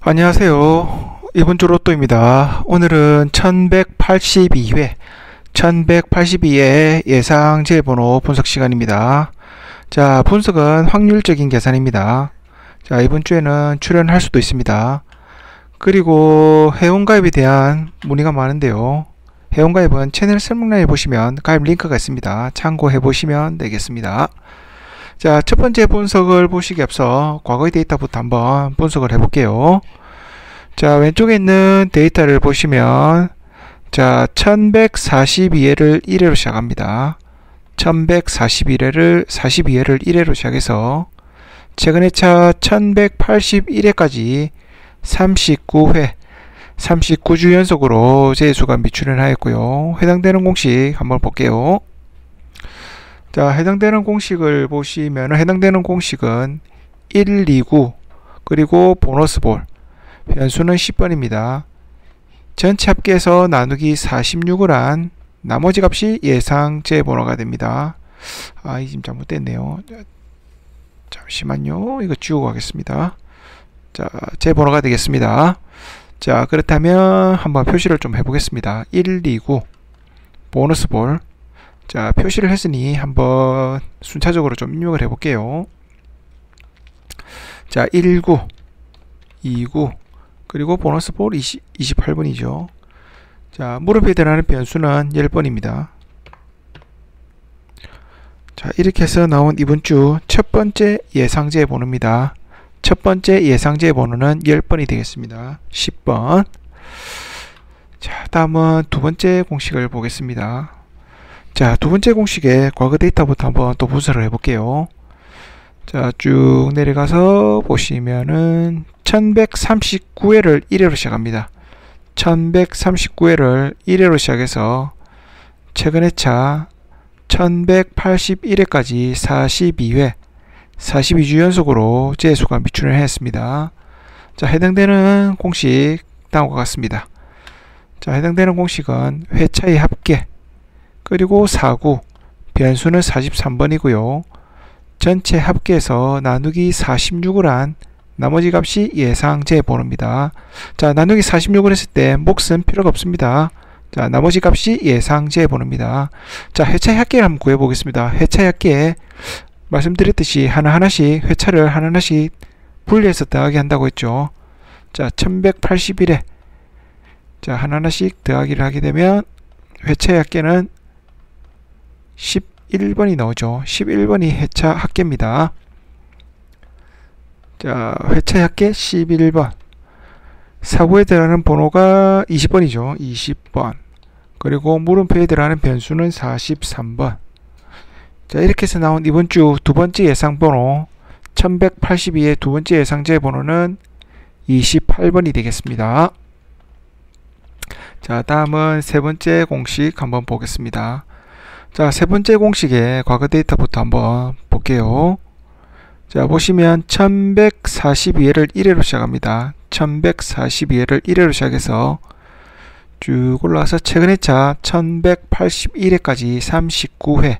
안녕하세요. 이번 주 로또입니다. 오늘은 1182회 1182의 예상제 번호 분석 시간입니다. 자, 분석은 확률적인 계산입니다. 자, 이번 주에는 출연할 수도 있습니다. 그리고 회원가입에 대한 문의가 많은데요. 회원가입은 채널 설명란에 보시면 가입 링크가 있습니다. 참고해 보시면 되겠습니다. 자, 첫 번째 분석을 보시기 앞서 과거의 데이터부터 한번 분석을 해볼게요. 자, 왼쪽에 있는 데이터를 보시면 자, 1142회를 1회로 시작합니다. 1141회를 42회를 1회로 시작해서 최근에 차 1181회까지 39회 39주 연속으로 재수가 미출연하였고요. 해당되는 공식 한번 볼게요. 자, 해당되는 공식을 보시면 해당되는 공식은 1, 2, 9 그리고 보너스 볼 변수는 10번입니다. 전체 합계에서 나누기 46을 한 나머지 값이 예상 제 번호가 됩니다. 이 지금 잘못됐네요. 잠시만요. 이거 지우고 가겠습니다. 자, 제 번호가 되겠습니다. 자, 그렇다면 한번 표시를 좀 해보겠습니다. 1, 2, 9 보너스 볼. 자, 표시를 했으니 한번 순차적으로 좀 입력을 해볼게요. 자, 19, 29 그리고 보너스 볼 28번이죠. 자, 물음표에 들어가는 변수는 10번입니다. 자, 이렇게 해서 나온 이번 주 첫 번째 예상제 번호입니다. 첫 번째 예상제 번호는 10번이 되겠습니다. 10번. 자, 다음은 두 번째 공식을 보겠습니다. 자, 두 번째 공식의 과거 데이터부터 한번 또 분석을 해볼게요. 자, 쭉 내려가서 보시면은 1139회를 1회로 시작합니다. 1139회를 1회로 시작해서 최근에 차 1181회까지 42회 42주 연속으로 재수가 미출연했습니다. 자, 해당되는 공식 다음과 같습니다. 자, 해당되는 공식은 회차의 합계 그리고 49 변수는 43번이고요. 전체 합계에서 나누기 46을 한 나머지 값이 예상제 번호입니다. 자, 나누기 46을 했을 때 몫은 필요가 없습니다. 자, 나머지 값이 예상제 번호입니다. 자, 회차의 합계를 한번 구해보겠습니다. 회차의 합계 말씀드렸듯이 하나하나씩 회차를 하나하나씩 분리해서 더하기 한다고 했죠. 자, 1181에 자, 하나하나씩 더하기를 하게 되면 회차의 합계는 11번이 나오죠. 11번이 회차 합계입니다. 자, 회차의 합계 11번. 사고에 들어가는 번호가 20번이죠. 20번. 그리고 물음표에 들어가는 변수는 43번. 자, 이렇게 해서 나온 이번 주 두 번째 예상 번호 1182의 두 번째 예상제 번호는 28번이 되겠습니다. 자, 다음은 세 번째 공식 한번 보겠습니다. 자, 세 번째 공식의 과거 데이터부터 한번 볼게요. 자, 보시면 1142회를 1회로 시작합니다. 1142회를 1회로 시작해서 쭉 올라와서 최근에 차 1181회까지 39회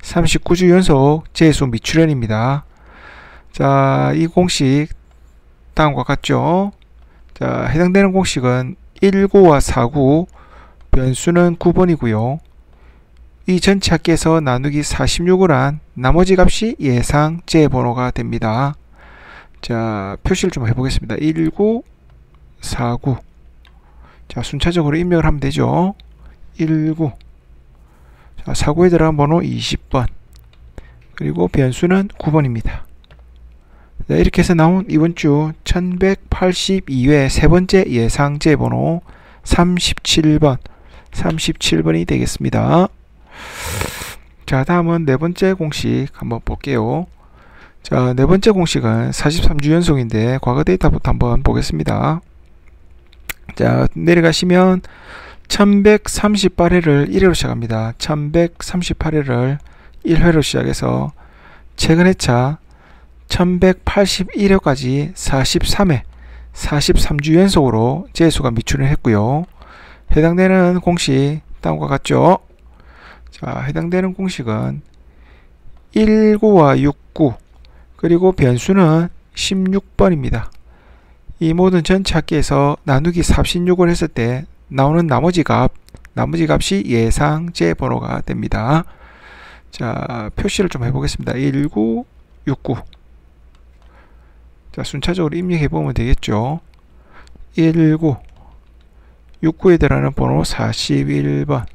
39주 연속 재수 미출연입니다. 자, 이 공식 다음과 같죠. 자, 해당되는 공식은 19와 49 변수는 9번이고요. 이 전체 합계에서 나누기 46을 한 나머지 값이 예상제 번호가 됩니다. 자, 표시를 좀 해보겠습니다. 19, 49. 자, 순차적으로 입력을 하면 되죠. 19. 자, 49에 들어간 번호 20번. 그리고 변수는 9번입니다. 자, 이렇게 해서 나온 이번 주 1182회 세 번째 예상제 번호 37번. 37번이 되겠습니다. 자, 다음은 네 번째 공식 한번 볼게요. 자, 네 번째 공식은 43주 연속인데 과거 데이터부터 한번 보겠습니다. 자, 내려가시면 1138회를 1회로 시작합니다. 1138회를 1회로 시작해서 최근에 차 1181회까지 43회 43주 연속으로 재수가 미출을 했고요. 해당되는 공식 다음과 같죠. 자, 해당되는 공식은 19와 69 그리고 변수는 16번입니다. 이 모든 전체 합계에서 나누기 36을 했을 때 나오는 나머지 값이 예상제 번호가 됩니다. 자, 표시를 좀 해보겠습니다. 1969. 자, 순차적으로 입력해 보면 되겠죠. 1969에 들어가는 번호 41번,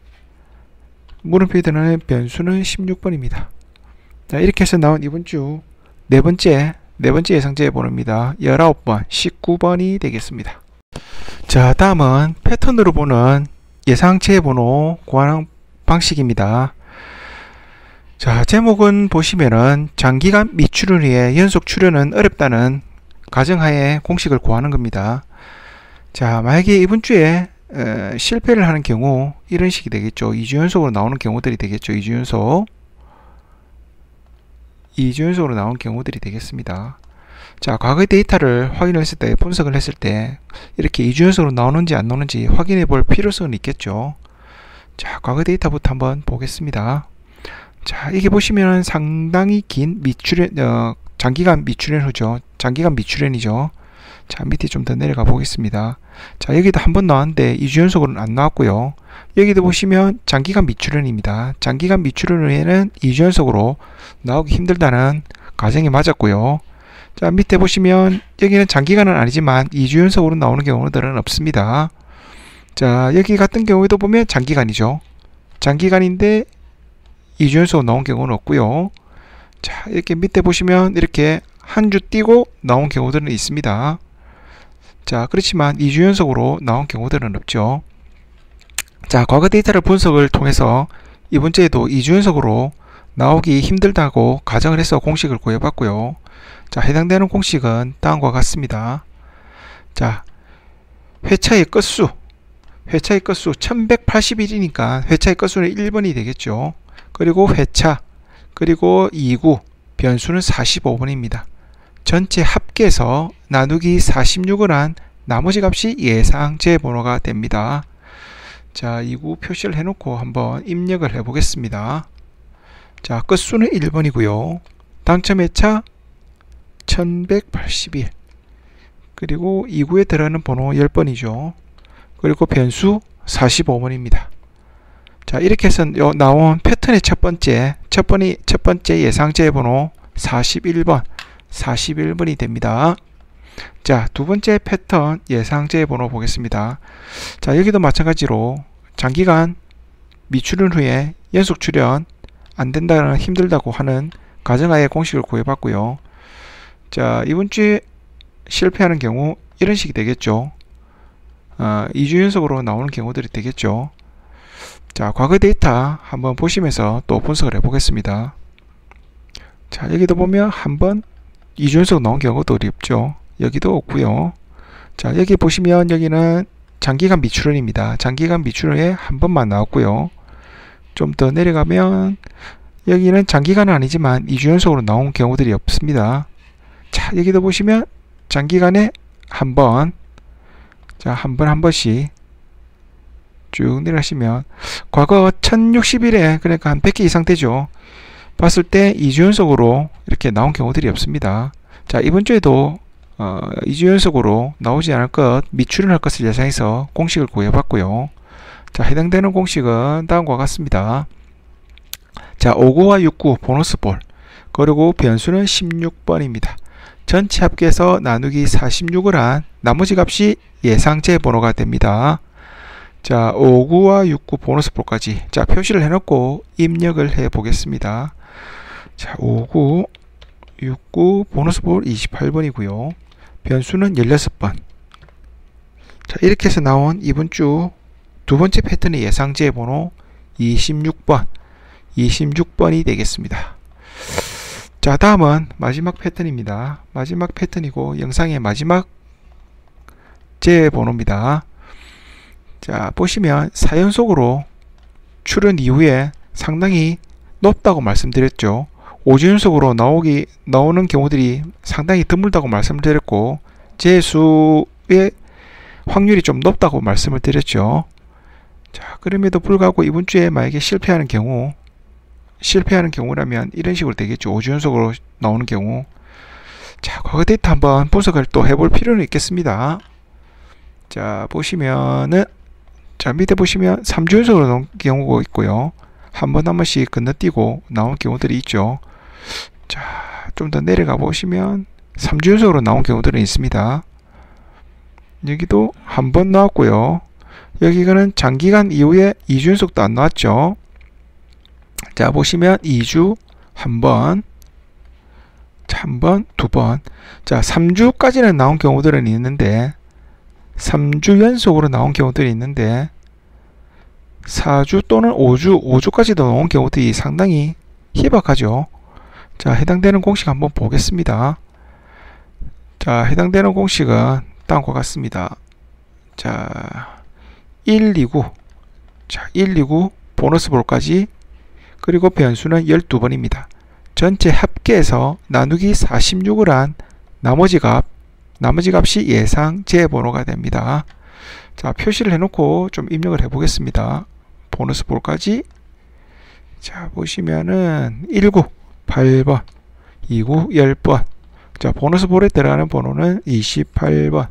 물음표에 들어가는 변수는 16번입니다. 자, 이렇게 해서 나온 이번 주 네 번째 예상제 번호입니다. 19번, 19번이 되겠습니다. 자, 다음은 패턴으로 보는 예상제 번호 구하는 방식입니다. 자, 제목은 보시면은 장기간 미출을 위해 연속 출현은 어렵다는 가정하에 공식을 구하는 겁니다. 자, 만약에 이번 주에 실패를 하는 경우 이런 식이 되겠죠. 2주 연속으로 나오는 경우들이 되겠죠. 2주 연속으로 나온 경우들이 되겠습니다. 자, 과거의 데이터를 확인했을 때, 분석을 했을 때 이렇게 2주 연속으로 나오는지 안 나오는지 확인해 볼 필요성은 있겠죠. 자, 과거 데이터부터 한번 보겠습니다. 자, 이게 보시면 상당히 긴 미출현, 장기간 미출현 후죠. 장기간 미출현이죠. 자, 밑에 좀 더 내려가 보겠습니다. 자, 여기도 한 번 나왔는데 2주 연속으로는 안 나왔고요. 여기도 보시면 장기간 미출현입니다. 장기간 미출현 후에는 2주 연속으로 나오기 힘들다는 가정이 맞았고요. 자, 밑에 보시면 여기는 장기간은 아니지만 2주 연속으로 나오는 경우들은 없습니다. 자, 여기 같은 경우에도 보면 장기간이죠. 장기간인데 2주 연속으로 나온 경우는 없고요. 자, 이렇게 밑에 보시면 이렇게 한 주 띄고 나온 경우들은 있습니다. 자, 그렇지만 2주 연속으로 나온 경우들은 없죠. 자, 과거 데이터를 분석을 통해서 이번 주에도 2주 연속으로 나오기 힘들다고 가정을 해서 공식을 구해봤고요. 자, 해당되는 공식은 다음과 같습니다. 자, 회차의 끝수 1181이니까 회차의 끝수는 1번이 되겠죠. 그리고 회차, 그리고 2구, 변수는 45번입니다. 전체 합계해서 나누기 46을 한 나머지 값이 예상제 번호가 됩니다. 자, 2구 표시를 해놓고 한번 입력을 해 보겠습니다. 자, 끝수는 1번이고요. 당첨 회차 1181, 그리고 2구에 들어가는 번호 10번이죠. 그리고 변수 45번입니다. 자, 이렇게 해서 나온 패턴의 첫 번째 예상제 번호 41번이 됩니다. 자, 두 번째 패턴 예상제 번호 보겠습니다. 자, 여기도 마찬가지로 장기간 미출현 후에 연속 출현 안 된다는, 힘들다고 하는 가정하에 공식을 구해봤고요. 자, 이번 주에 실패하는 경우 이런 식이 되겠죠. 2주 연속으로 나오는 경우들이 되겠죠. 자, 과거 데이터 한번 보시면서 또 분석을 해 보겠습니다. 자, 여기도 보면 한번 2주 연속 나온 경우도 없죠. 여기도 없고요. 자, 여기 보시면 여기는 장기간 미출현입니다. 장기간 미출현에 한 번만 나왔고요. 좀 더 내려가면 여기는 장기간은 아니지만 2주 연속으로 나온 경우들이 없습니다. 자, 여기도 보시면 장기간에 한 번, 자, 한 번씩 쭉 내려가시면 과거 1060일에, 그러니까 한 100개 이상 되죠. 봤을 때 2주 연속으로 이렇게 나온 경우들이 없습니다. 자, 이번 주에도 2주 연속으로 나오지 않을 것, 미출현할 것을 예상해서 공식을 구해봤고요. 자, 해당되는 공식은 다음과 같습니다. 자, 5구와 6구 보너스 볼, 그리고 변수는 16번입니다. 전체 합계해서 나누기 46을 한 나머지 값이 예상제 번호가 됩니다. 자, 5구와 6구 보너스 볼까지, 자, 표시를 해놓고 입력을 해 보겠습니다. 자, 5구, 6구 보너스 볼 28번이고요. 변수는 16번. 자, 이렇게 해서 나온 이번 주 두 번째 패턴의 예상제 번호 26번이 되겠습니다. 자, 다음은 마지막 패턴입니다. 마지막 패턴이고 영상의 마지막 제 번호입니다. 자, 보시면 4연속으로 출현 이후에 상당히 높다고 말씀드렸죠. 5주 연속으로 나오는 경우들이 상당히 드물다고 말씀을 드렸고, 재수의 확률이 좀 높다고 말씀을 드렸죠. 자, 그럼에도 불구하고 이번 주에 만약에 실패하는 경우라면 이런 식으로 되겠죠. 5주 연속으로 나오는 경우. 자, 과거 데이터 한번 분석을 또 해볼 필요는 있겠습니다. 자, 보시면은, 자, 밑에 보시면 3주 연속으로 나온 경우가 있고요. 한 번씩 건너뛰고 나온 경우들이 있죠. 자, 좀 더 내려가 보시면 3주 연속으로 나온 경우들은 있습니다. 여기도 한 번 나왔고요. 여기는 장기간 이후에 2주 연속도 안 나왔죠. 자, 보시면 2주 한 번, 한 번, 두 번. 자, 3주까지는 나온 경우들은 있는데 3주 연속으로 나온 경우들이 있는데 4주 또는 5주까지도 나온 경우들이 상당히 희박하죠. 자, 해당되는 공식 한번 보겠습니다. 자, 해당되는 공식은 다음과 같습니다. 자, 129. 자, 129 보너스 볼까지, 그리고 변수는 12번입니다. 전체 합계해서 나누기 46을 한 나머지 값이 예상 제 번호가 됩니다. 자, 표시를 해놓고 좀 입력을 해 보겠습니다. 보너스 볼까지. 자, 보시면은 19 8번, 29 10번. 자, 보너스 볼에 들어가는 번호는 28번,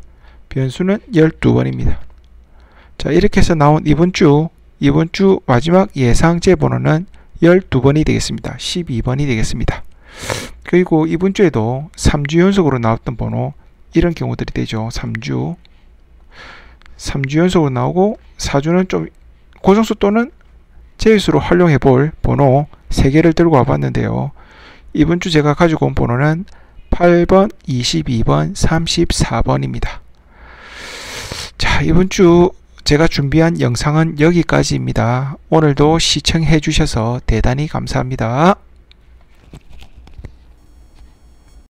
변수는 12번입니다. 자, 이렇게 해서 나온 이번 주 마지막 예상 제 번호는 12번이 되겠습니다. 12번이 되겠습니다. 그리고 이번 주에도 3주 연속으로 나왔던 번호, 이런 경우들이 되죠. 3주 연속으로 나오고 4주는 좀 고정수 또는 제수로 활용해 볼 번호 3개를 들고 와봤는데요. 이번 주 제가 가지고 온 번호는 8번, 22번, 34번입니다. 자, 이번 주 제가 준비한 영상은 여기까지입니다. 오늘도 시청해 주셔서 대단히 감사합니다.